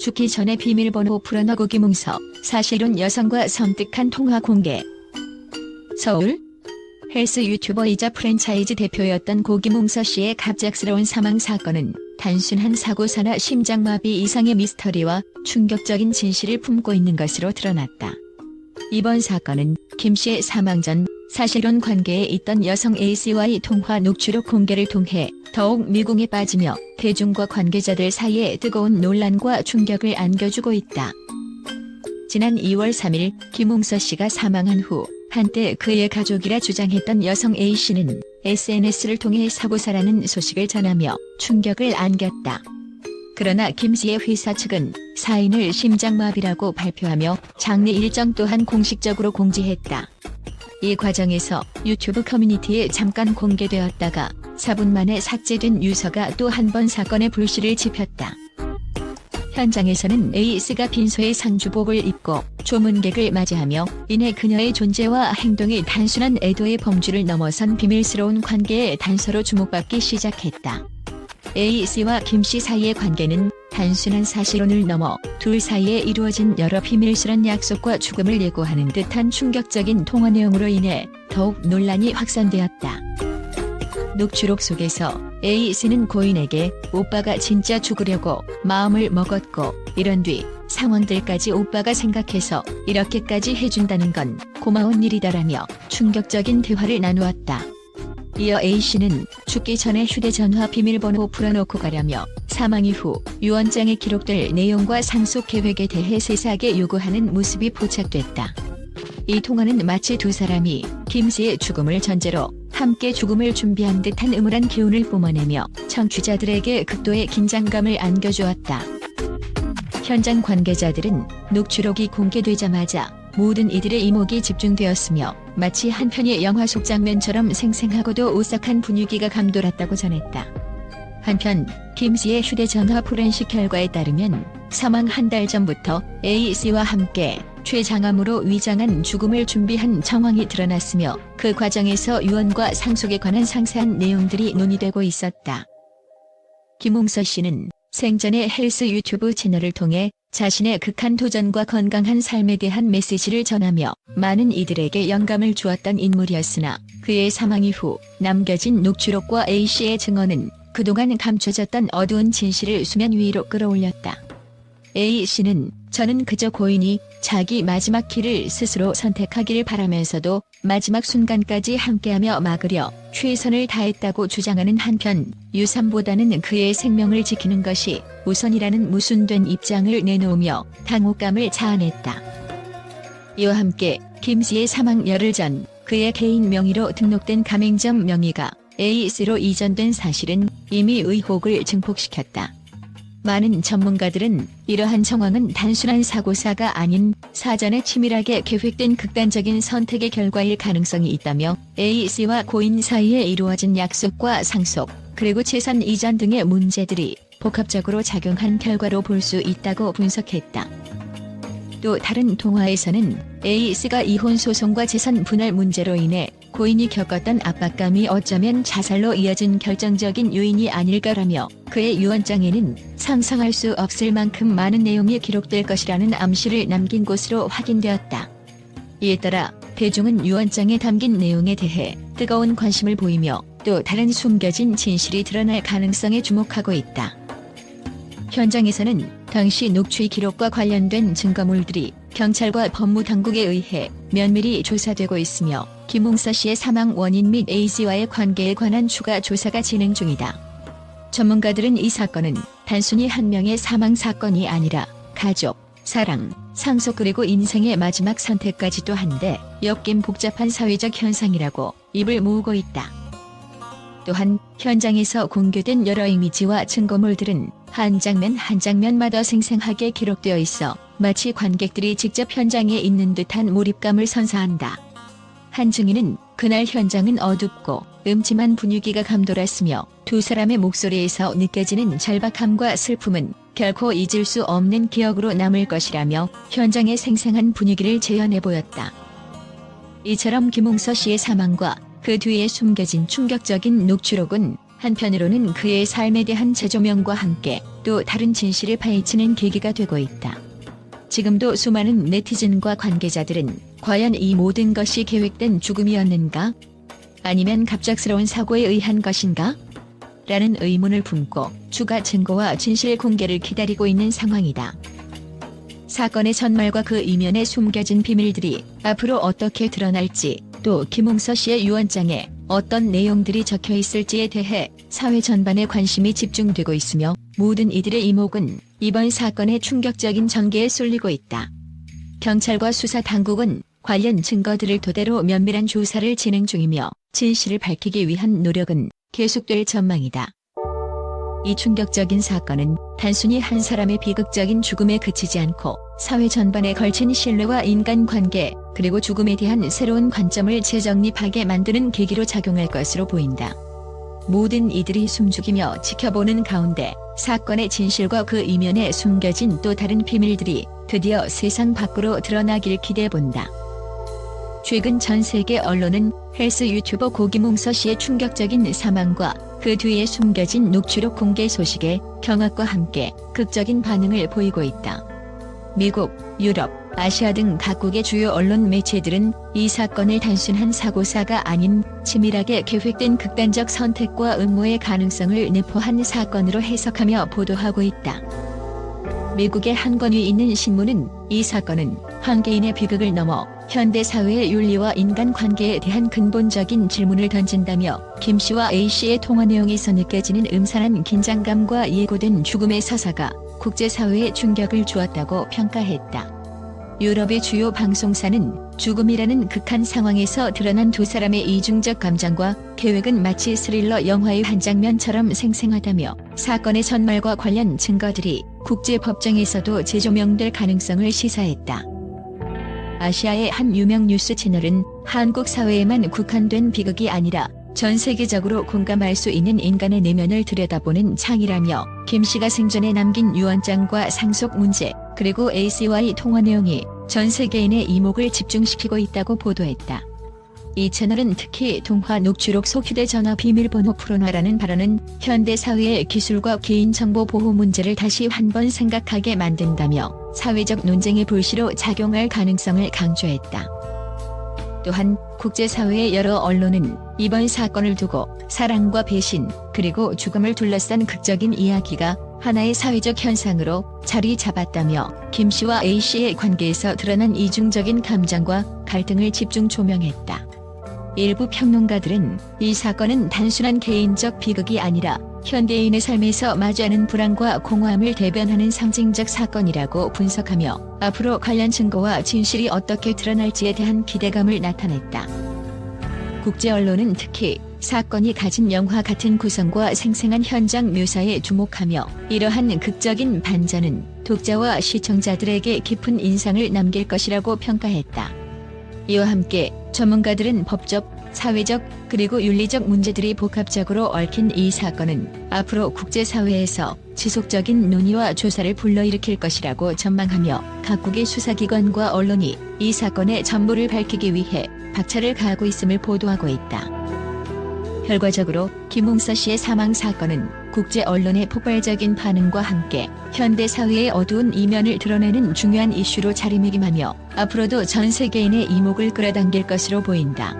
죽기 전에 비밀번호 풀어놓고 김웅서, 사실혼 여성과 섬뜩한 통화 공개. 서울? 헬스 유튜버이자 프랜차이즈 대표였던 고 김웅서 씨의 갑작스러운 사망 사건은 단순한 사고사나 심장마비 이상의 미스터리와 충격적인 진실을 품고 있는 것으로 드러났다. 이번 사건은 김 씨의 사망 전 사실혼 관계에 있던 여성 A씨와의 통화 녹취록 공개를 통해 더욱 미궁에 빠지며 대중과 관계자들 사이에 뜨거운 논란과 충격을 안겨주고 있다. 지난 2월 3일 김웅서 씨가 사망한 후 한때 그의 가족이라 주장했던 여성 A씨는 SNS를 통해 사고사라는 소식을 전하며 충격을 안겼다. 그러나 김 씨의 회사 측은 사인을 심장마비라고 발표하며 장례 일정 또한 공식적으로 공지했다. 이 과정에서 유튜브 커뮤니티에 잠깐 공개되었다가 4분 만에 삭제된 유서가 또 한 번 사건의 불씨를 지폈다. 현장에서는 A씨가 빈소에 상주복을 입고 조문객을 맞이하며 이내 그녀의 존재와 행동이 단순한 애도의 범주를 넘어선 비밀스러운 관계의 단서로 주목받기 시작했다. A씨와 김 씨 사이의 관계는 단순한 사실혼을 넘어 둘 사이에 이루어진 여러 비밀스런 약속과 죽음을 예고하는 듯한 충격적인 통화 내용으로 인해 더욱 논란이 확산되었다. 녹취록 속에서 A씨는 고인에게 오빠가 진짜 죽으려고 마음을 먹었고 이런 뒤 상황들까지 오빠가 생각해서 이렇게까지 해준다는 건 고마운 일이다라며 충격적인 대화를 나누었다. 이어 A씨는 죽기 전에 휴대전화 비밀번호 풀어놓고 가라며 사망 이후 유언장에 기록될 내용과 상속 계획에 대해 세세하게 요구하는 모습이 포착됐다. 이 통화는 마치 두 사람이 김 씨의 죽음을 전제로 함께 죽음을 준비한 듯한 음울한 기운을 뿜어내며 청취자들에게 극도의 긴장감을 안겨주었다. 현장 관계자들은 녹취록이 공개되자마자 모든 이들의 이목이 집중되었으며 마치 한 편의 영화 속 장면처럼 생생하고도 오싹한 분위기가 감돌았다고 전했다. 한편 김 씨의 휴대전화 포렌식 결과에 따르면 사망 한 달 전부터 A씨와 함께 최장암으로 위장한 죽음을 준비한 정황이 드러났으며 그 과정에서 유언과 상속에 관한 상세한 내용들이 논의되고 있었다. 김웅서 씨는 생전에 헬스 유튜브 채널을 통해 자신의 극한 도전과 건강한 삶에 대한 메시지를 전하며 많은 이들에게 영감을 주었던 인물이었으나 그의 사망 이후 남겨진 녹취록과 A씨의 증언은 그동안 감춰졌던 어두운 진실을 수면 위로 끌어올렸다. A씨는 저는 그저 고인이 자기 마지막 길을 스스로 선택하기를 바라면서도 마지막 순간까지 함께하며 막으려 최선을 다했다고 주장하는 한편 유산보다는 그의 생명을 지키는 것이 우선이라는 모순된 입장을 내놓으며 당혹감을 자아냈다. 이와 함께 김 씨의 사망 열흘 전 그의 개인 명의로 등록된 가맹점 명의가 A씨로 이전된 사실은 이미 의혹을 증폭시켰다. 많은 전문가들은 이러한 정황은 단순한 사고사가 아닌 사전에 치밀하게 계획된 극단적인 선택의 결과일 가능성이 있다며 A씨와 고인 사이에 이루어진 약속과 상속, 그리고 재산 이전 등의 문제들이 복합적으로 작용한 결과로 볼 수 있다고 분석했다. 또 다른 통화에서는 A씨가 이혼 소송과 재산 분할 문제로 인해 고인이 겪었던 압박감이 어쩌면 자살로 이어진 결정적인 요인이 아닐까라며 그의 유언장에는 상상할 수 없을 만큼 많은 내용이 기록될 것이라는 암시를 남긴 것으로 확인되었다. 이에 따라 대중은 유언장에 담긴 내용에 대해 뜨거운 관심을 보이며 또 다른 숨겨진 진실이 드러날 가능성에 주목하고 있다. 현장에서는 당시 녹취 기록과 관련된 증거물들이 경찰과 법무당국에 의해 면밀히 조사되고 있으며 김웅서 씨의 사망 원인 및 A씨와의 관계에 관한 추가 조사가 진행 중이다. 전문가들은 이 사건은 단순히 한 명의 사망 사건이 아니라 가족, 사랑, 상속 그리고 인생의 마지막 선택까지도 한데 엮인 복잡한 사회적 현상이라고 입을 모으고 있다. 또한 현장에서 공개된 여러 이미지와 증거물들은 한 장면 한 장면마다 생생하게 기록되어 있어 마치 관객들이 직접 현장에 있는 듯한 몰입감을 선사한다. 한 증인은 그날 현장은 어둡고 음침한 분위기가 감돌았으며 두 사람의 목소리에서 느껴지는 절박함과 슬픔은 결코 잊을 수 없는 기억으로 남을 것이라며 현장의 생생한 분위기를 재현해 보였다. 이처럼 김웅서 씨의 사망과 그 뒤에 숨겨진 충격적인 녹취록은 한편으로는 그의 삶에 대한 재조명과 함께 또 다른 진실을 파헤치는 계기가 되고 있다. 지금도 수많은 네티즌과 관계자들은 과연 이 모든 것이 계획된 죽음이었는가? 아니면 갑작스러운 사고에 의한 것인가? 라는 의문을 품고 추가 증거와 진실 공개를 기다리고 있는 상황이다. 사건의 전말과 그 이면에 숨겨진 비밀들이 앞으로 어떻게 드러날지, 또 김웅서 씨의 유언장에 어떤 내용들이 적혀 있을지에 대해 사회 전반에 관심이 집중되고 있으며 모든 이들의 이목은 이번 사건의 충격적인 전개에 쏠리고 있다. 경찰과 수사 당국은 관련 증거들을 토대로 면밀한 조사를 진행 중이며 진실을 밝히기 위한 노력은 계속될 전망이다. 이 충격적인 사건은 단순히 한 사람의 비극적인 죽음에 그치지 않고 사회 전반에 걸친 신뢰와 인간관계, 그리고 죽음에 대한 새로운 관점을 재정립하게 만드는 계기로 작용할 것으로 보인다. 모든 이들이 숨죽이며 지켜보는 가운데 사건의 진실과 그 이면에 숨겨진 또 다른 비밀들이 드디어 세상 밖으로 드러나길 기대해본다. 최근 전 세계 언론은 헬스 유튜버 고김웅서 씨의 충격적인 사망과 그 뒤에 숨겨진 녹취록 공개 소식에 경악과 함께 극적인 반응을 보이고 있다. 미국, 유럽, 아시아 등 각국의 주요 언론 매체들은 이 사건을 단순한 사고사가 아닌 치밀하게 계획된 극단적 선택과 음모의 가능성을 내포한 사건으로 해석하며 보도하고 있다. 미국의 한 권위 있는 신문은 이 사건은 한 개인의 비극을 넘어 현대 사회의 윤리와 인간관계에 대한 근본적인 질문을 던진다며 김 씨와 A 씨의 통화 내용에서 느껴지는 음산한 긴장감과 예고된 죽음의 서사가 국제사회에 충격을 주었다고 평가했다. 유럽의 주요 방송사는 죽음이라는 극한 상황에서 드러난 두 사람의 이중적 감정과 계획은 마치 스릴러 영화의 한 장면처럼 생생하다며 사건의 전말과 관련 증거들이 국제법정에서도 재조명될 가능성을 시사했다. 아시아의 한 유명 뉴스 채널은 한국 사회에만 국한된 비극이 아니라 전 세계적으로 공감할 수 있는 인간의 내면을 들여다보는 창이라며 김 씨가 생전에 남긴 유언장과 상속 문제, 그리고 A씨와의 통화 내용이 전 세계인의 이목을 집중시키고 있다고 보도했다. 이 채널은 특히 통화 녹취록 속 휴대전화 비밀번호 풀어놔라는 발언은 현대 사회의 기술과 개인정보 보호 문제를 다시 한 번 생각하게 만든다며 사회적 논쟁의 불씨로 작용할 가능성을 강조했다. 또한 국제사회의 여러 언론은 이번 사건을 두고 사랑과 배신, 그리고 죽음을 둘러싼 극적인 이야기가 하나의 사회적 현상으로 자리 잡았다며 김 씨와 A 씨의 관계에서 드러난 이중적인 감정과 갈등을 집중 조명했다. 일부 평론가들은 이 사건은 단순한 개인적 비극이 아니라 현대인의 삶에서 마주하는 불안과 공허함을 대변하는 상징적 사건이라고 분석하며 앞으로 관련 증거와 진실이 어떻게 드러날지에 대한 기대감을 나타냈다. 국제 언론은 특히 사건이 가진 영화 같은 구성과 생생한 현장 묘사에 주목하며 이러한 극적인 반전은 독자와 시청자들에게 깊은 인상을 남길 것이라고 평가했다. 이와 함께 전문가들은 법적, 사회적, 그리고 윤리적 문제들이 복합적으로 얽힌 이 사건은 앞으로 국제사회에서 지속적인 논의와 조사를 불러일으킬 것이라고 전망하며 각국의 수사기관과 언론이 이 사건의 전부를 밝히기 위해 박차를 가하고 있음을 보도하고 있다. 결과적으로 김웅서 씨의 사망 사건은 국제 언론의 폭발적인 반응과 함께 현대 사회의 어두운 이면을 드러내는 중요한 이슈로 자리매김하며 앞으로도 전 세계인의 이목을 끌어당길 것으로 보인다.